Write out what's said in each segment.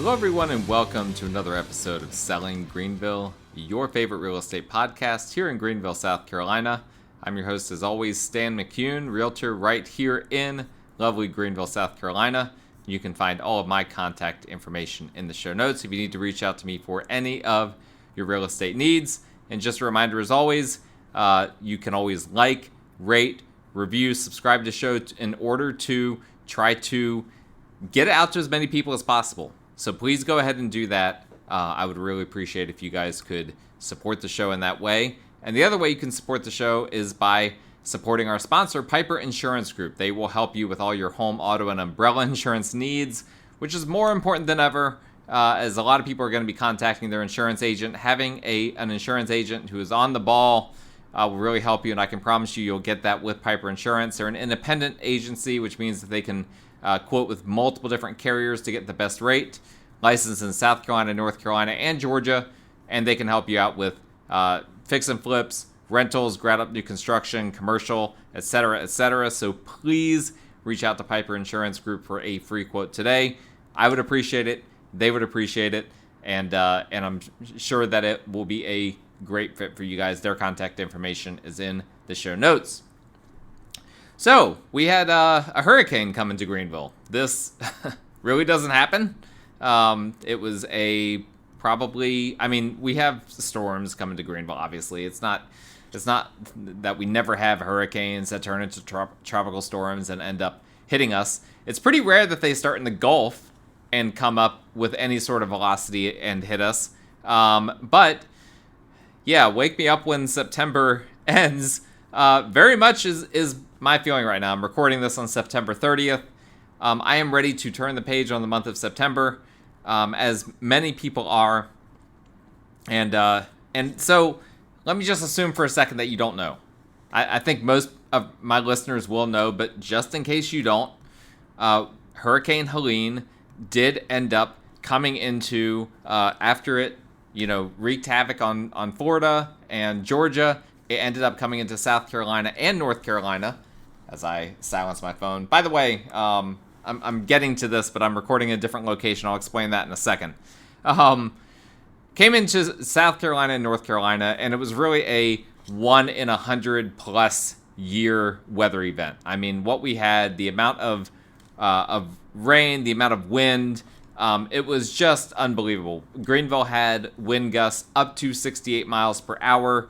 Hello, everyone, and welcome to another episode of Selling Greenville, your favorite real estate podcast here in Greenville, South Carolina. I'm your host, as always, Stan McCune, realtor right here in lovely Greenville, South Carolina. You can find all of my contact information in the show notes if you need to reach out to me for any of your real estate needs. And just a reminder, as always, you can always like, rate, review, subscribe to the show in order to try to get it out to as many people as possible. So please go ahead and do that. I would really appreciate if you guys could support the show in that way. And the other way you can support the show is by supporting our sponsor, Piper Insurance Group. They will help you with all your home, auto, and umbrella insurance needs, which is more important than ever, as a lot of people are going to be contacting their insurance agent. Having an insurance agent who is on the ball will really help you, and I can promise you you'll get that with Piper Insurance. They're an independent agency, which means that they can quote with multiple different carriers to get the best rate, licensed in South Carolina, North Carolina, and Georgia, and they can help you out with fix and flips, rentals, ground up new construction, commercial, etc., etc. So please reach out to Piper Insurance Group for a free quote today. I would appreciate it. They would appreciate it, and I'm sure that it will be a great fit for you guys. Their contact information is in the show notes. So, we had a hurricane come into Greenville. This really doesn't happen. It was we have storms coming to Greenville, obviously. It's not that we never have hurricanes that turn into tropical storms and end up hitting us. It's pretty rare that they start in the Gulf and come up with any sort of velocity and hit us. But, yeah, wake me up when September ends. Very much is my feeling right now. I'm recording this on September 30th. I am ready to turn the page on the month of September, as many people are. And so let me just assume for a second that you don't know. I think most of my listeners will know, but just in case you don't, Hurricane Helene did end up coming into, after it, wreaked havoc on Florida and Georgia. It ended up coming into South Carolina and North Carolina, as I silence my phone. By the way, I'm getting to this, but I'm recording in a different location. I'll explain that in a second. Came into South Carolina and North Carolina, and it was really a 1 in 100 plus year weather event. I mean, what we had, the amount of rain, the amount of wind, it was just unbelievable. Greenville had wind gusts up to 68 miles per hour.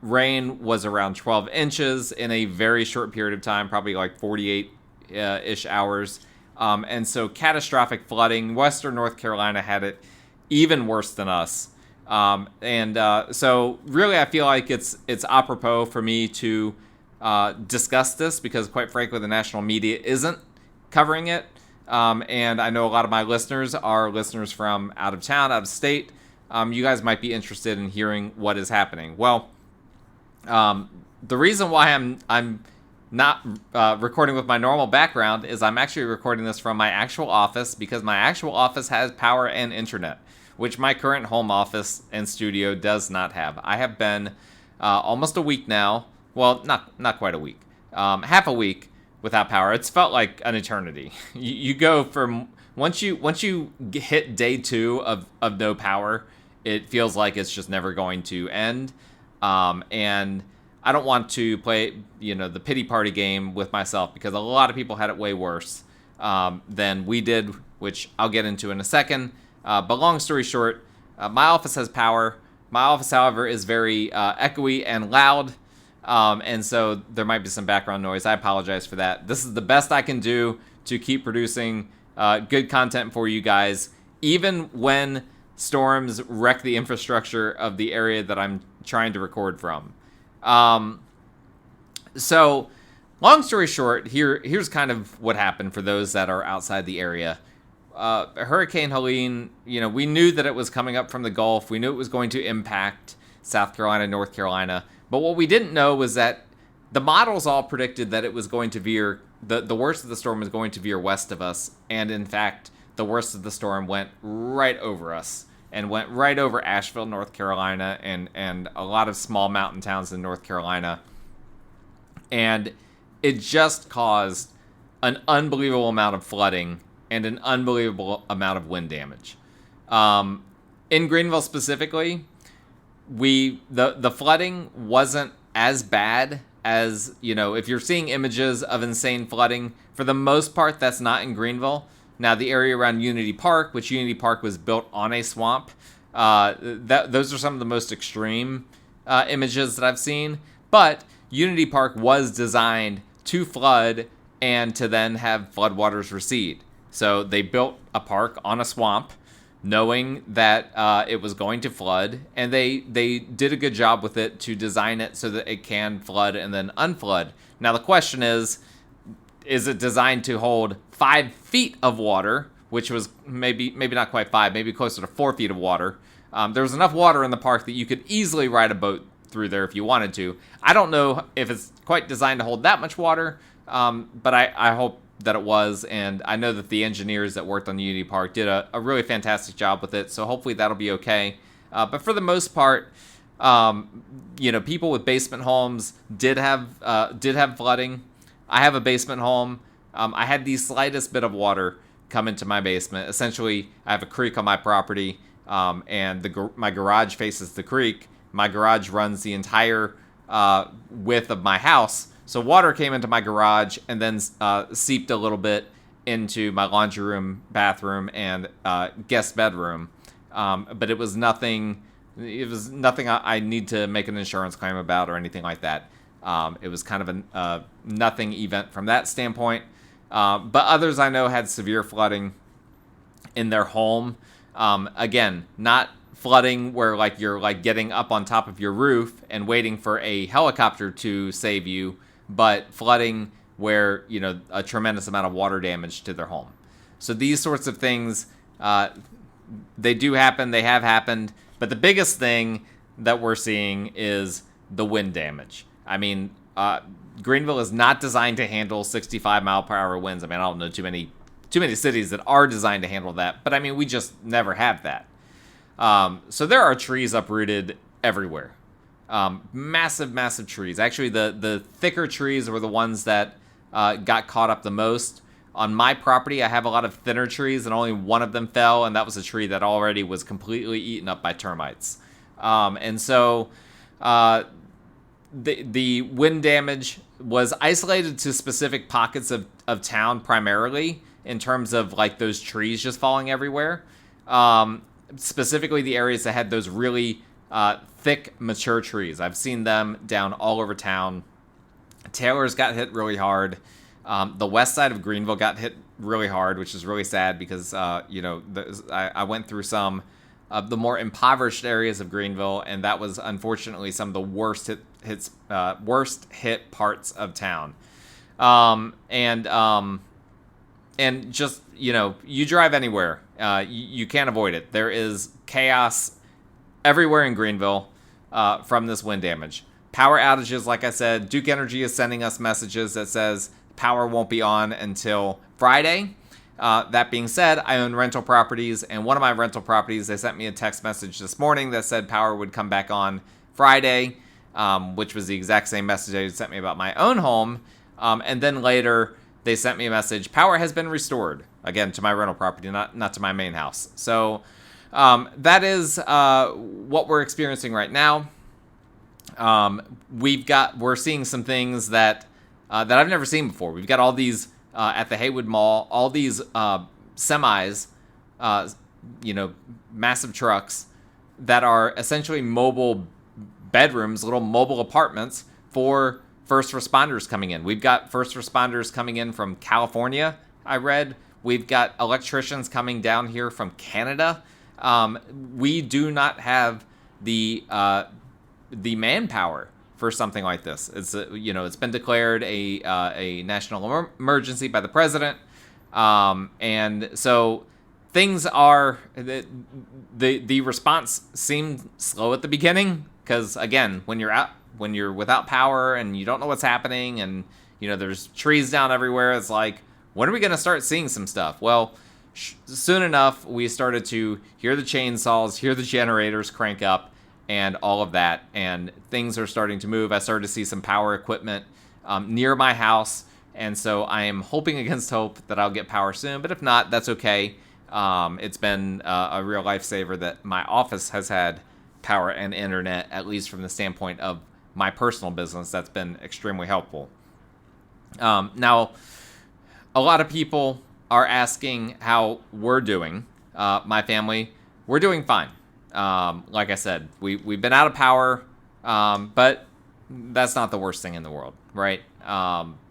Rain was around 12 inches in a very short period of time, probably like 48-ish hours. And so catastrophic flooding. Western North Carolina had it even worse than us. So really I feel like it's apropos for me to discuss this because, quite frankly, the national media isn't covering it. And I know a lot of my listeners are listeners from out of town, out of state. You guys might be interested in hearing what is happening. Well, the reason why I'm not recording with my normal background is I'm actually recording this from my actual office, because my actual office has power and internet, which my current home office and studio does not have. I have been almost a week now. Well, not quite a week. Half a week without power. It's felt like an eternity. You go from once you hit day 2 of no power, it feels like it's just never going to end. And I don't want to play, the pity party game with myself, because a lot of people had it way worse than we did, which I'll get into in a second. But long story short, my office has power. My office, however, is very echoey and loud. And so there might be some background noise. I apologize for that. This is the best I can do to keep producing good content for you guys, even when storms wreck the infrastructure of the area that I'm trying to record from. So long story short, here's kind of what happened for those that are outside the area. Hurricane Helene, we knew that it was coming up from the Gulf. We knew it was going to impact South Carolina, North Carolina. But what we didn't know was that the models all predicted that it was going to veer, the worst of the storm was going to veer west of us. And in fact, the worst of the storm went right over us and went right over Asheville, North Carolina, and a lot of small mountain towns in North Carolina. And it just caused an unbelievable amount of flooding and an unbelievable amount of wind damage. In Greenville specifically, the flooding wasn't as bad as, if you're seeing images of insane flooding, for the most part, that's not in Greenville. Now, the area around Unity Park, which Unity Park was built on a swamp, those are some of the most extreme images that I've seen. But Unity Park was designed to flood and to then have floodwaters recede. So they built a park on a swamp, knowing that it was going to flood, and they did a good job with it to design it so that it can flood and then unflood. Now the question is it designed to hold 5 feet of water, which was maybe not quite 5, maybe closer to 4 feet of water. There was enough water in the park that you could easily ride a boat through there if you wanted to. I don't know if it's quite designed to hold that much water, but I hope that it was, and I know that the engineers that worked on Unity Park did a really fantastic job with it, so hopefully that'll be okay. But for the most part, people with basement homes did have flooding. I have a basement home. I had the slightest bit of water come into my basement. Essentially, I have a creek on my property, and my garage faces the creek. My garage runs the entire width of my house. So water came into my garage and then seeped a little bit into my laundry room, bathroom, and guest bedroom. But it was nothing. It was nothing I need to make an insurance claim about or anything like that. It was kind of a nothing event from that standpoint. But others I know had severe flooding in their home. Again, not flooding where you're getting up on top of your roof and waiting for a helicopter to save you, but flooding where, a tremendous amount of water damage to their home. So these sorts of things, they do happen, they have happened, but the biggest thing that we're seeing is the wind damage. I mean, Greenville is not designed to handle 65 mile per hour winds. I mean, I don't know too many cities that are designed to handle that, but I mean, we just never have that. So there are trees uprooted everywhere. Massive trees. Actually, the thicker trees were the ones that got caught up the most. On my property, I have a lot of thinner trees, and only one of them fell, and that was a tree that already was completely eaten up by termites. And so the wind damage was isolated to specific pockets of town primarily, in terms of those trees just falling everywhere. Specifically the areas that had those really thick, mature trees. I've seen them down all over town. Taylor's got hit really hard. The west side of Greenville got hit really hard, which is really sad because, I went through some of the more impoverished areas of Greenville, and that was unfortunately some of the worst hit parts of town. And just, you drive anywhere, you can't avoid it. There is chaos everywhere in Greenville from this wind damage. Power outages, like I said, Duke Energy is sending us messages that says power won't be on until Friday. That being said, I own rental properties, and one of my rental properties, they sent me a text message this morning that said power would come back on Friday, which was the exact same message they sent me about my own home. And then later, they sent me a message, power has been restored, again, to my rental property, not to my main house. So that is what we're experiencing right now. We're seeing some things that I've never seen before. We've got all these, at the Haywood Mall, all these semis, massive trucks that are essentially mobile bedrooms, little mobile apartments for first responders coming in. We've got first responders coming in from California, I read. We've got electricians coming down here from Canada. We do not have the manpower for something like this. It's it's been declared a national emergency by the president, and so things are the response seemed slow at the beginning because again, when you're without power and you don't know what's happening and there's trees down everywhere, it's like, when are we going to start seeing some stuff? Well, soon enough we started to hear the chainsaws, hear the generators crank up, and all of that, and things are starting to move. I started to see some power equipment near my house And so I am hoping against hope that I'll get power soon. But if not, that's okay. It's been a real lifesaver that my office has had power and internet, at least from the standpoint of my personal business. That's been extremely helpful. Now, a lot of people are asking how we're doing. My family, we're doing fine. Like I said, we've been out of power, but that's not the worst thing in the world, right?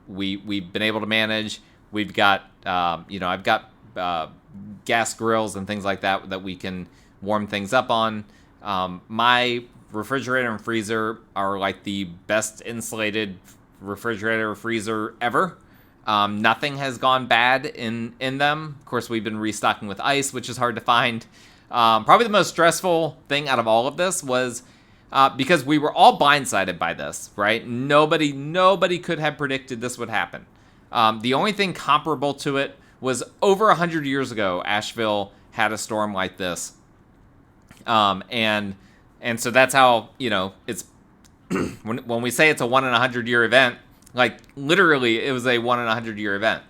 We've been able to manage. We've got, I've got gas grills and things like that we can warm things up on. My refrigerator and freezer are like the best insulated refrigerator or freezer ever. Nothing has gone bad in them. Of course, we've been restocking with ice, which is hard to find. Probably the most stressful thing out of all of this was because we were all blindsided by this, right? Nobody could have predicted this would happen. The only thing comparable to it was over 100 years ago, Asheville had a storm like this. And so that's how, it's when we say it's a 1 in 100 year event, like literally it was a 1 in 100 year event.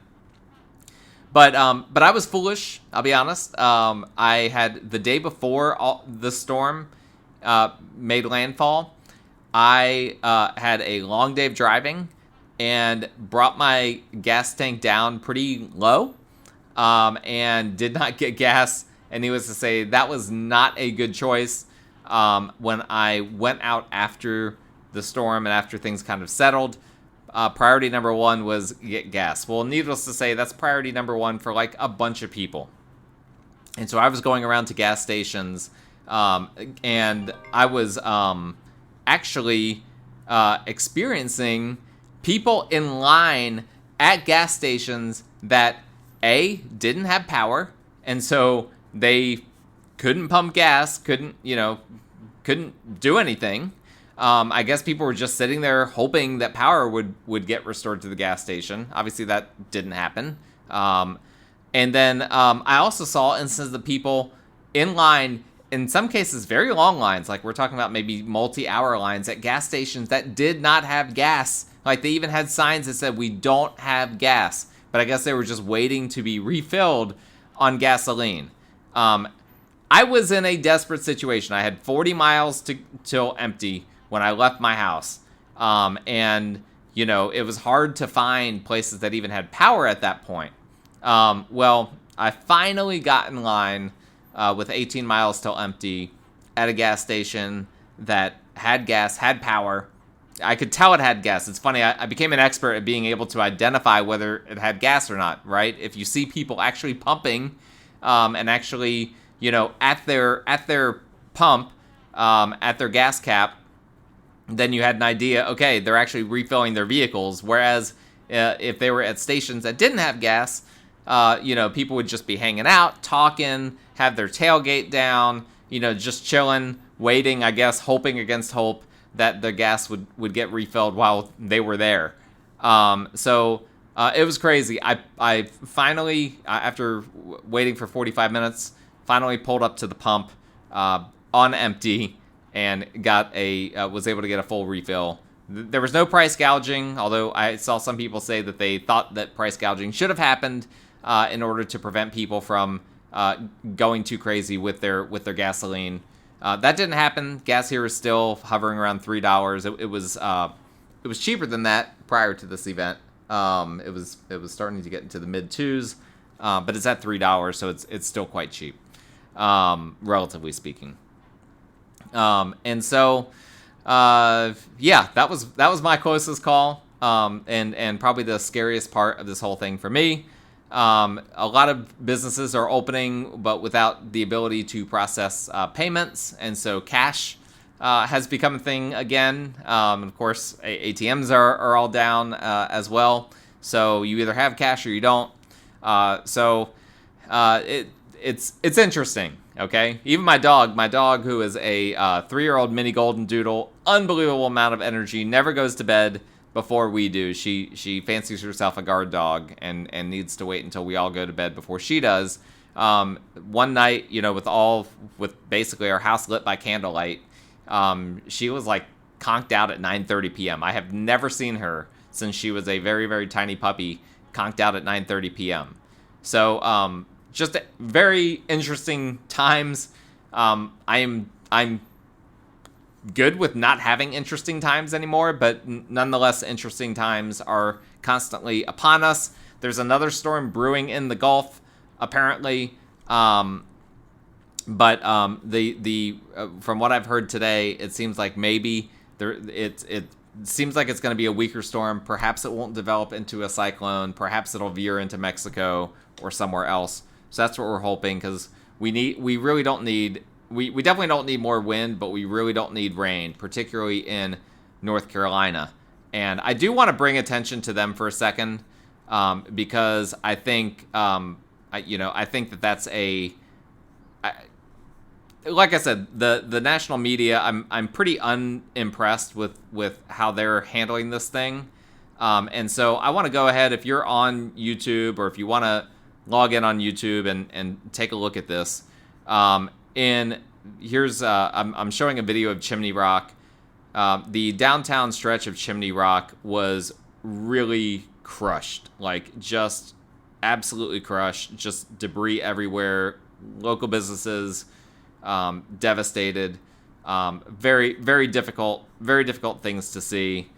But I was foolish, I'll be honest. I had the day before the storm made landfall, I had a long day of driving and brought my gas tank down pretty low and did not get gas. And needless to say, that was not a good choice. When I went out after the storm and after things kind of settled, priority number one was get gas. Well, needless to say, that's priority number one for like a bunch of people. And so I was going around to gas stations, and I was actually experiencing people in line at gas stations that didn't have power, and so they couldn't pump gas, couldn't do anything. I guess people were just sitting there hoping that power would get restored to the gas station. Obviously, that didn't happen. And then I also saw instances of people in line, in some cases very long lines, like we're talking about maybe multi-hour lines at gas stations that did not have gas. Like they even had signs that said, "We don't have gas." But I guess they were just waiting to be refilled on gasoline. I was in a desperate situation. I had 40 miles till empty when I left my house. And, it was hard to find places that even had power at that point. Well, I finally got in line with 18 miles till empty at a gas station that had gas, had power. I could tell it had gas. It's funny, I became an expert at being able to identify whether it had gas or not, right? If you see people actually pumping and actually, at their pump, at their gas cap, then you had an idea, okay, they're actually refilling their vehicles. Whereas if they were at stations that didn't have gas, people would just be hanging out, talking, have their tailgate down, just chilling, waiting, I guess, hoping against hope that the gas would get refilled while they were there. So it was crazy. I finally, after waiting for 45 minutes, finally pulled up to the pump on empty and was able to get a full refill. There was no price gouging, although I saw some people say that they thought that price gouging should have happened in order to prevent people from going too crazy with their gasoline. That didn't happen. Gas here is still hovering around $3. It was cheaper than that prior to this event. It was starting to get into the mid twos, but it's at $3, so it's still quite cheap, relatively speaking. And so, that was my closest call, and probably the scariest part of this whole thing for me. A lot of businesses are opening, but without the ability to process payments, and so cash has become a thing again. And of course, ATMs are all down as well. So you either have cash or you don't. It's interesting. Okay, even my dog who is a 3-year-old mini golden doodle, unbelievable amount of energy, never goes to bed before we do. She fancies herself a guard dog and needs to wait until we all go to bed before she does. One night, with basically our house lit by candlelight, she was like conked out at 9:30 p.m. I have never seen her since she was a very, very tiny puppy, conked out at 9:30 p.m. So just very interesting times. I'm good with not having interesting times anymore, but nonetheless, interesting times are constantly upon us. There's another storm brewing in the Gulf, apparently. But from what I've heard today, it seems like maybe it seems like it's going to be a weaker storm. Perhaps it won't develop into a cyclone. Perhaps it'll veer into Mexico or somewhere else. So that's what we're hoping, because we definitely don't need more wind, but we really don't need rain, particularly in North Carolina. And I do want to bring attention to them for a second, because I think I think that's like I said, the national media, I'm pretty unimpressed with how they're handling this thing. And so I want to go ahead, if you're on YouTube, or if you want to log in on YouTube and take a look at this. Here's I'm showing a video of Chimney Rock. The downtown stretch of Chimney Rock was really crushed, like just absolutely crushed, just debris everywhere, local businesses devastated, very, very difficult things to see.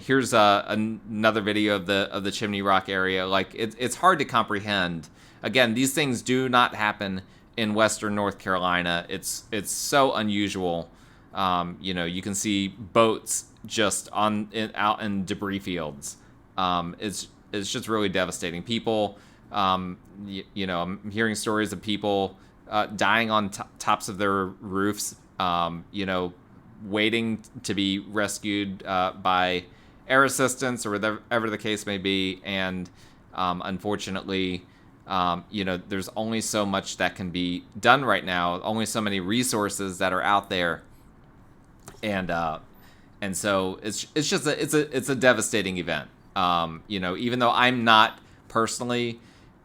Here's another video of the Chimney Rock area. Like it's hard to comprehend. Again, these things do not happen in Western North Carolina. It's so unusual. You can see boats just out in debris fields. It's just really devastating. People, I'm hearing stories of people dying on tops of their roofs. Waiting to be rescued by air assistance or whatever the case may be. And unfortunately, there's only so much that can be done right now. Only so many resources that are out there. And so it's a devastating event. Even though I'm not personally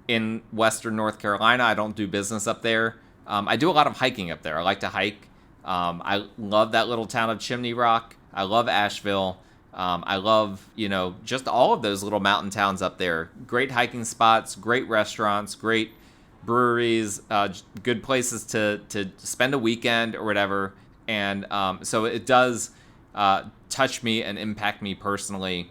in Western North Carolina, I don't do business up there. I do a lot of hiking up there. I like to hike. I love that little town of Chimney Rock. I love Asheville. I love, just all of those little mountain towns up there. Great hiking spots, great restaurants, great breweries, good places to spend a weekend or whatever. And so it does touch me and impact me personally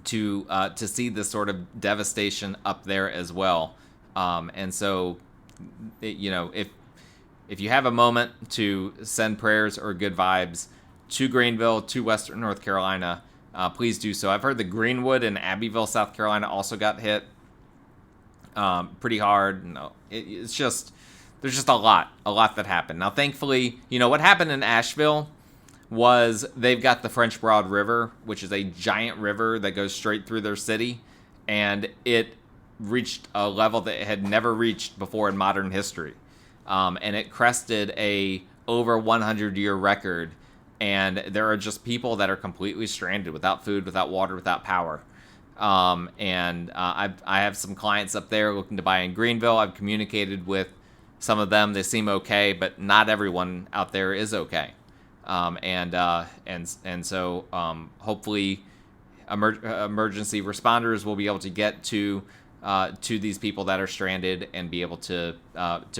to see this sort of devastation up there as well. And so, if you have a moment to send prayers or good vibes to Greenville, to Western North Carolina, please do so. I've heard the Greenwood and Abbeville, South Carolina also got hit pretty hard. No, there's just a lot that happened. Now, thankfully, what happened in Asheville was they've got the French Broad River, which is a giant river that goes straight through their city, and it reached a level that it had never reached before in modern history. And it crested a over 100-year record, and there are just people that are completely stranded, without food, without water, without power. I have some clients up there looking to buy in Greenville. I've communicated with some of them. They seem okay, but not everyone out there is okay. So hopefully emergency responders will be able to get to these people that are stranded and be able to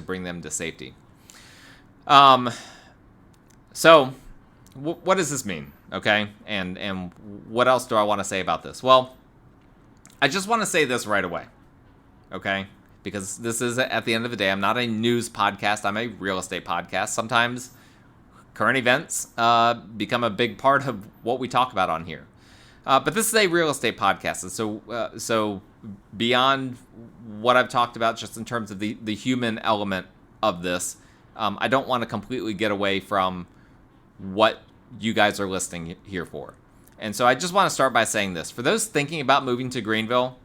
bring them to safety. So what does this mean? Okay. And what else do I want to say about this? Well, I just want to say this right away. Okay. Because this is, at the end of the day, I'm not a news podcast. I'm a real estate podcast. Sometimes current events become a big part of what we talk about on here. But this is a real estate podcast. And so beyond what I've talked about, just in terms of the human element of this, I don't want to completely get away from what you guys are listening here for. And so I just want to start by saying this. For those thinking about moving to Greenville,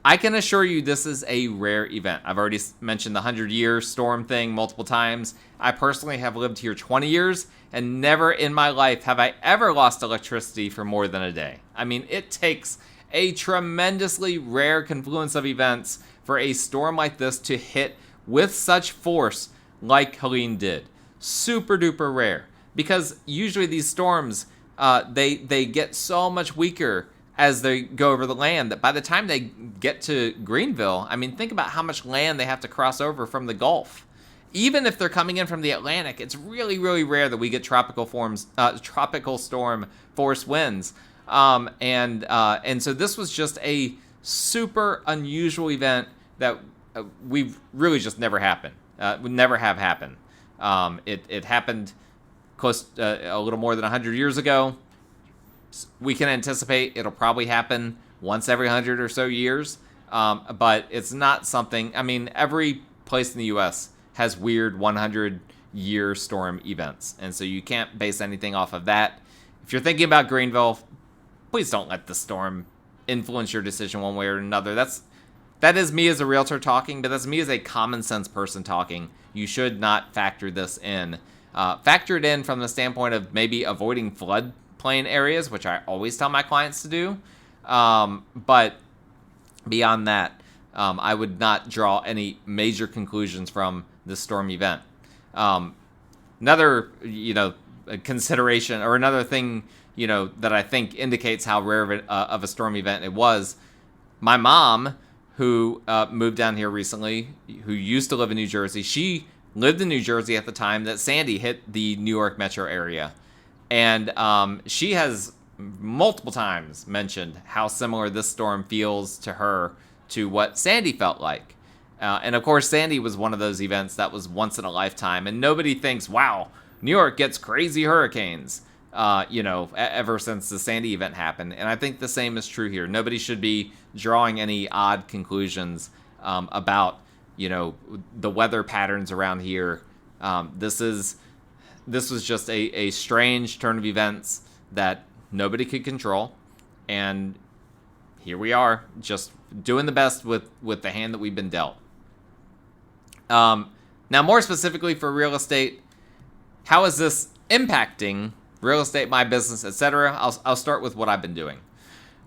I can assure you this is a rare event. I've already mentioned the 100-year storm thing multiple times. I personally have lived here 20 years, and never in my life have I ever lost electricity for more than a day. I mean, it takes a tremendously rare confluence of events for a storm like this to hit with such force like Helene did. Super duper rare. Because usually these storms, they get so much weaker as they go over the land, that by the time they get to Greenville, I mean, think about how much land they have to cross over from the Gulf. Even if they're coming in from the Atlantic, it's really, really rare that we get tropical storm force winds. And so this was just a super unusual event that we've really just never happened. Would never have happened. It happened close a little more than 100 years ago. We can anticipate it'll probably happen once every 100 or so years. But it's not something, I mean, every place in the U.S. has weird 100-year storm events. And so you can't base anything off of that. If you're thinking about Greenville, please don't let the storm influence your decision one way or another. That is me as a realtor talking, but that's me as a common sense person talking. You should not factor this in. Factor it in from the standpoint of maybe avoiding floodplain areas, which I always tell my clients to do. But beyond that, I would not draw any major conclusions from this storm event. Another, consideration, or another thing, that I think indicates how rare of a storm event it was. My mom, who moved down here recently, who used to live in New Jersey, she lived in New Jersey at the time that Sandy hit the New York metro area. And she has multiple times mentioned how similar this storm feels to her to what Sandy felt like. And of course, Sandy was one of those events that was once in a lifetime. And nobody thinks, wow, New York gets crazy hurricanes, ever since the Sandy event happened. And I think the same is true here. Nobody should be drawing any odd conclusions about, the weather patterns around here. This was just a strange turn of events that nobody could control. And here we are, just doing the best with the hand that we've been dealt. Now, more specifically for real estate, how is this impacting real estate, my business, etc.? I'll start with what I've been doing.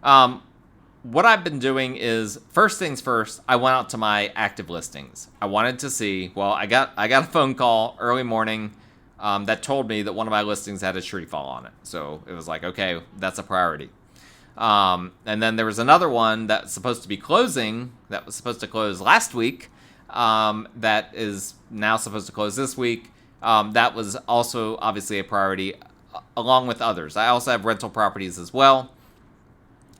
What I've been doing is, first things first, I went out to my active listings. I wanted to see, I got a phone call early morning that told me that one of my listings had a tree fall on it. So it was like, okay, that's a priority. And then there was another one that's supposed to be closing, that was supposed to close last week, that is now supposed to close this week. That was also obviously a priority, along with others. I also have rental properties as well.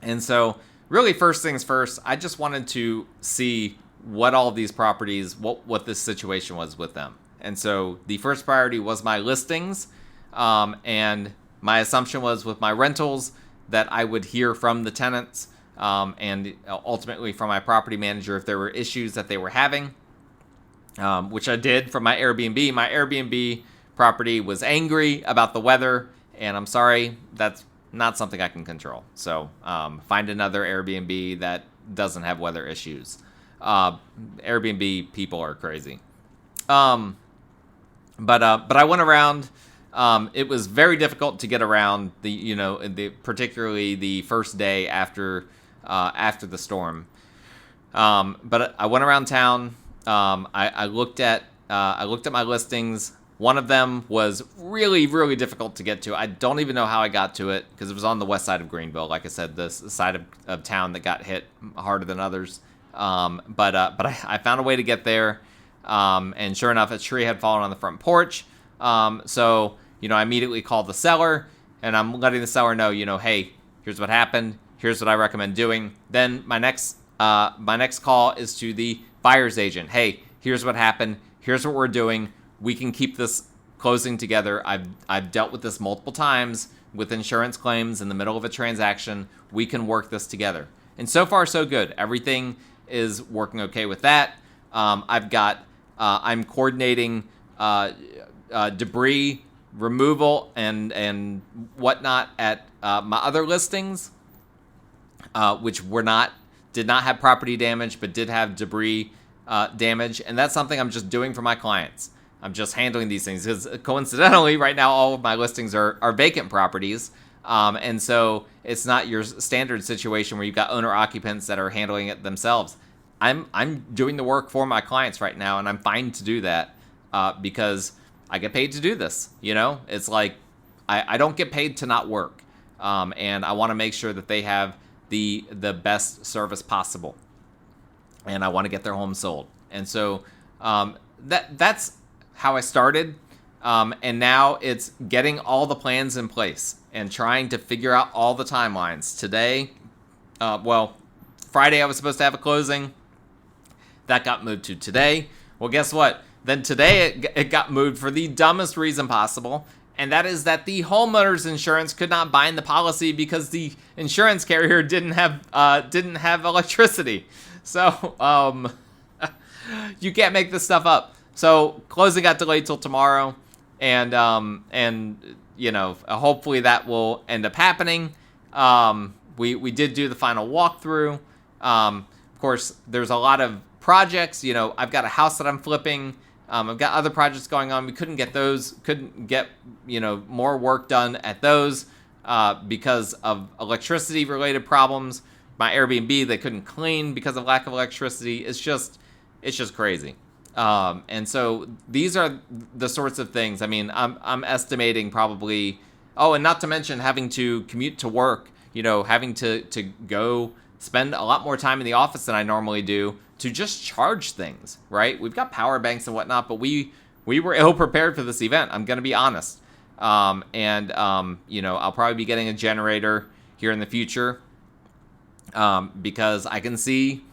And so really, first things first, I just wanted to see what all of these properties, what this situation was with them. And so the first priority was my listings. And my assumption was with my rentals that I would hear from the tenants and ultimately from my property manager if there were issues that they were having, which I did from my Airbnb. My Airbnb property was angry about the weather, and I'm sorry, that's not something I can control. So find another Airbnb that doesn't have weather issues. Airbnb people are crazy. But I went around. It was very difficult to get around particularly the first day after the storm. But I went around town. I looked at my listings. One of them was really, really difficult to get to. I don't even know how I got to it because it was on the west side of Greenville. Like I said, the side of town that got hit harder than others. But I found a way to get there. And sure enough, a tree had fallen on the front porch. So I immediately called the seller, and I'm letting the seller know, hey, here's what happened. Here's what I recommend doing. Then my next call is to the buyer's agent. Hey, here's what happened. Here's what we're doing. We can keep this closing together. I've dealt with this multiple times with insurance claims in the middle of a transaction. We can work this together. And so far, so good. Everything is working okay with that. I'm coordinating debris removal and whatnot at my other listings, which did not have property damage, but did have debris damage. And that's something I'm just doing for my clients. I'm just handling these things because coincidentally, right now, all of my listings are vacant properties. And so it's not your standard situation where you've got owner occupants that are handling it themselves. I'm doing the work for my clients right now, and I'm fine to do that because I get paid to do this. It's like I don't get paid to not work. And I want to make sure that they have the best service possible. And I want to get their home sold. And so that's how I started. And now it's getting all the plans in place and trying to figure out all the timelines. Today, Friday I was supposed to have a closing. That got moved to today. Well, guess what? Then today it got moved for the dumbest reason possible. And that is that the homeowner's insurance could not bind the policy because the insurance carrier didn't have electricity. So you can't make this stuff up. So closing got delayed till tomorrow, and hopefully that will end up happening. We did do the final walkthrough. Of course, there's a lot of projects. I've got a house that I'm flipping. I've got other projects going on. We couldn't get more work done at those because of electricity related problems. My Airbnb, they couldn't clean because of lack of electricity. It's just crazy. And so these are the sorts of things. I mean, I'm estimating probably, and not to mention having to commute to work, having to go spend a lot more time in the office than I normally do to just charge things, right? We've got power banks and whatnot, but we were ill prepared for this event. I'm going to be honest. I'll probably be getting a generator here in the future because I can see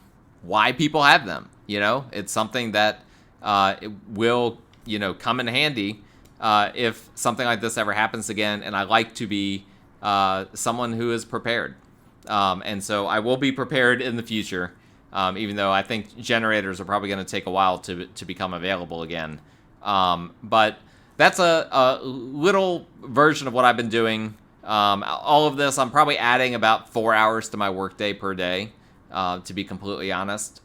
why people have them. It's something that it will, come in handy if something like this ever happens again. And I like to be someone who is prepared. And so I will be prepared in the future. Even though I think generators are probably going to take a while to become available again. But that's a little version of what I've been doing. All of this, I'm probably adding about 4 hours to my workday per day, to be completely honest.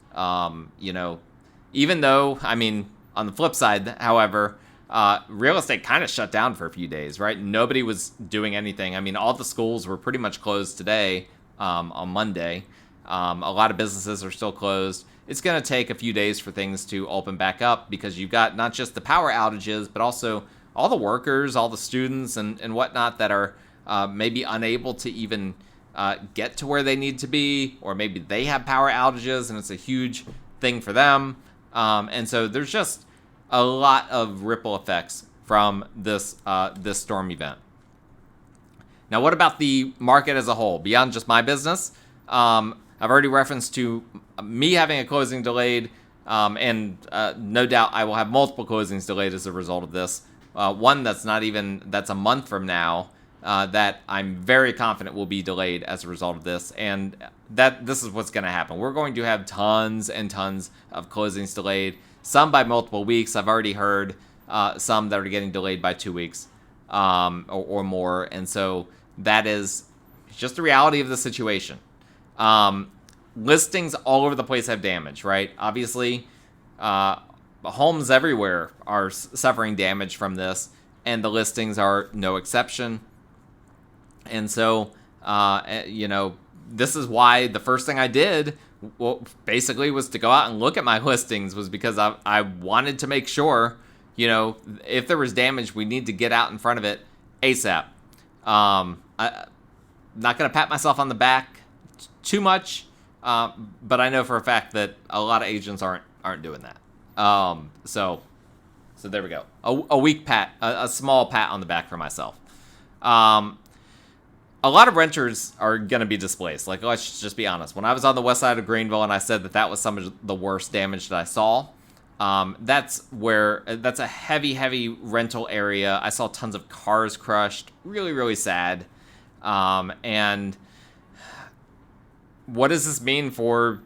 Even though, on the flip side, however, real estate kind of shut down for a few days, right? Nobody was doing anything. All the schools were pretty much closed today, on Monday. A lot of businesses are still closed. It's going to take a few days for things to open back up because you've got not just the power outages, but also all the workers, all the students and whatnot that are maybe unable to even get to where they need to be, or maybe they have power outages and it's a huge thing for them. And so there's just a lot of ripple effects from this storm event. Now, what about the market as a whole, beyond just my business? I've already referenced to me having a closing delayed, and no doubt I will have multiple closings delayed as a result of this. One that's a month from now, that I'm very confident will be delayed as a result of this. And this is what's going to happen. We're going to have tons and tons of closings delayed, some by multiple weeks. I've already heard some that are getting delayed by 2 weeks or more. And so that is just the reality of the situation. Listings all over the place have damage, right? Obviously, homes everywhere are suffering damage from this, and the listings are no exception. And so, this is why the first thing I did, basically was to go out and look at my listings, was because I wanted to make sure, if there was damage, we need to get out in front of it ASAP. I'm not going to pat myself on the back too much, but I know for a fact that a lot of agents aren't doing that. So there we go. A weak pat, a small pat on the back for myself. A lot of renters are going to be displaced. Like, let's just be honest. When I was on the west side of Greenville and I said that was some of the worst damage that I saw, that's a heavy rental area. I saw tons of cars crushed. Really, really sad. And what does this mean for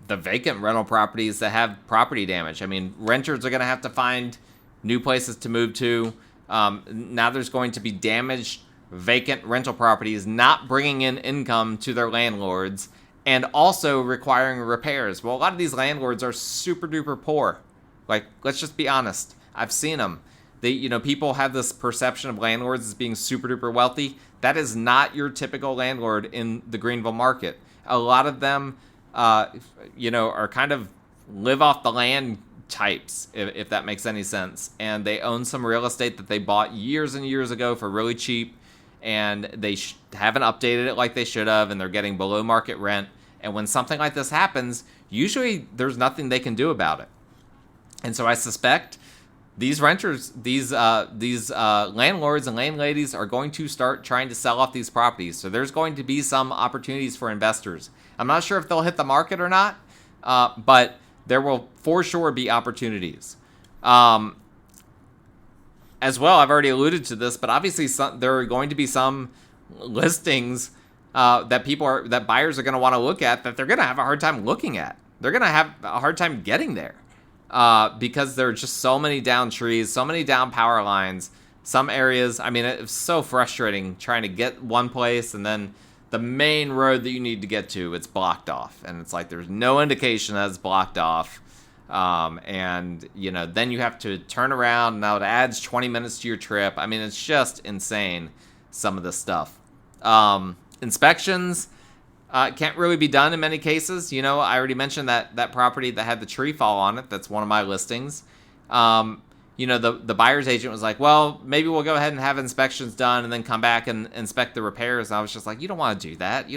the vacant rental properties that have property damage? Renters are going to have to find new places to move to. Now there's going to be damaged vacant rental properties not bringing in income to their landlords and also requiring repairs. Well, a lot of these landlords are super duper poor. Like, let's just be honest. I've seen them. People have this perception of landlords as being super duper wealthy. That is not your typical landlord in the Greenville market. A lot of them, are kind of live off the land types, if that makes any sense. And they own some real estate that they bought years and years ago for really cheap. and they haven't updated it like they should have, and they're getting below market rent. And when something like this happens, usually there's nothing they can do about it. And so I suspect these renters, these landlords and landladies are going to start trying to sell off these properties. So there's going to be some opportunities for investors. I'm not sure if they'll hit the market or not, but there will for sure be opportunities. As well, I've already alluded to this, but obviously there are going to be some listings that buyers are going to want to look at that they're going to have a hard time looking at. They're going to have a hard time getting there because there are just so many down trees, so many down power lines. Some areas, I mean, it's so frustrating trying to get one place and then the main road that you need to get to, it's blocked off. And it's like there's no indication that it's blocked off. And, then you have to turn around. Now it adds 20 minutes to your trip. I mean, it's just insane, some of this stuff. Inspections can't really be done in many cases. I already mentioned that property that had the tree fall on it. That's one of my listings. The buyer's agent was like, well, maybe we'll go ahead and have inspections done and then come back and inspect the repairs. And I was just like, you don't want to do that.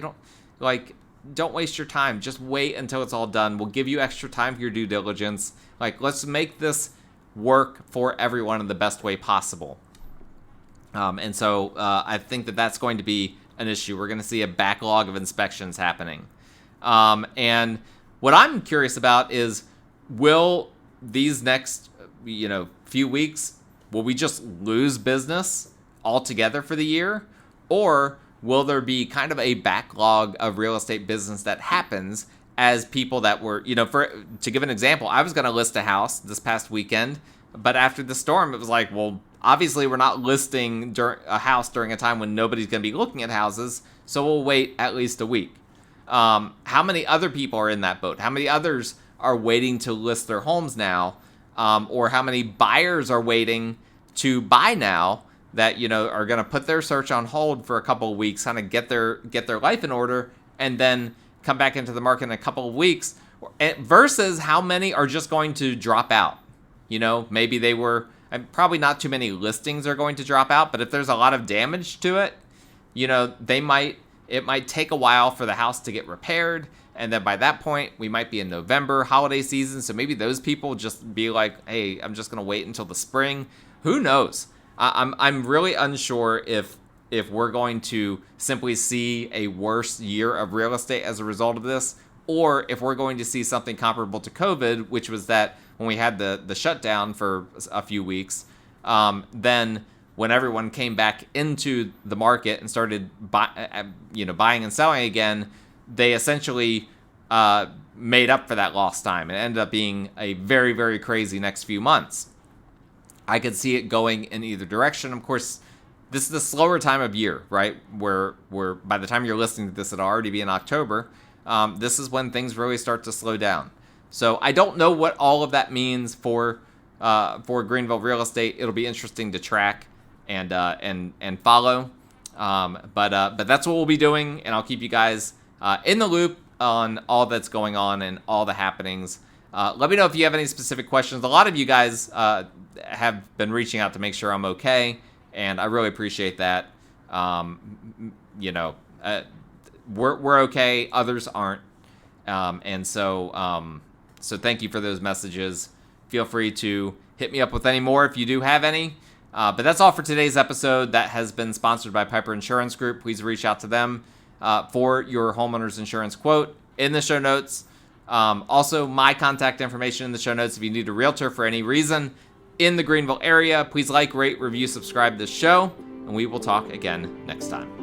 Don't waste your time. Just wait until it's all done. We'll give you extra time for your due diligence. Let's make this work for everyone in the best way possible. And so I think that's going to be an issue. We're going to see a backlog of inspections happening. And what I'm curious about is, will these next, few weeks, will we just lose business altogether for the year? Or will there be kind of a backlog of real estate business that happens as people that were, to give an example, I was going to list a house this past weekend, but after the storm, it was like, well, obviously we're not listing a house during a time when nobody's going to be looking at houses, so we'll wait at least a week. How many other people are in that boat? How many others are waiting to list their homes now? Or how many buyers are waiting to buy now that, are going to put their search on hold for a couple of weeks, kind of get their life in order, and then come back into the market in a couple of weeks, versus how many are just going to drop out. Maybe they were, probably not too many listings are going to drop out, but if there's a lot of damage to it, it might take a while for the house to get repaired. And then by that point, we might be in November, holiday season. So maybe those people just be like, hey, I'm just going to wait until the spring. Who knows? I'm really unsure if we're going to simply see a worse year of real estate as a result of this, or if we're going to see something comparable to COVID, which was that when we had the shutdown for a few weeks, then when everyone came back into the market and started buying and selling again, they essentially made up for that lost time. It ended up being a very, very crazy next few months. I could see it going in either direction. Of course, this is the slower time of year, right? Where by the time you're listening to this, it'll already be in October. This is when things really start to slow down. So I don't know what all of that means for Greenville real estate. It'll be interesting to track and follow. But that's what we'll be doing, and I'll keep you guys in the loop on all that's going on and all the happenings. Let me know if you have any specific questions. A lot of you guys have been reaching out to make sure I'm okay, and I really appreciate that. We're okay. Others aren't, and so thank you for those messages. Feel free to hit me up with any more if you do have any. But that's all for today's episode. That has been sponsored by Piper Insurance Group. Please reach out to them for your homeowner's insurance quote in the show notes. Also, my contact information in the show notes if you need a realtor for any reason in the Greenville area. Please like, rate, review, subscribe to this show, and we will talk again next time.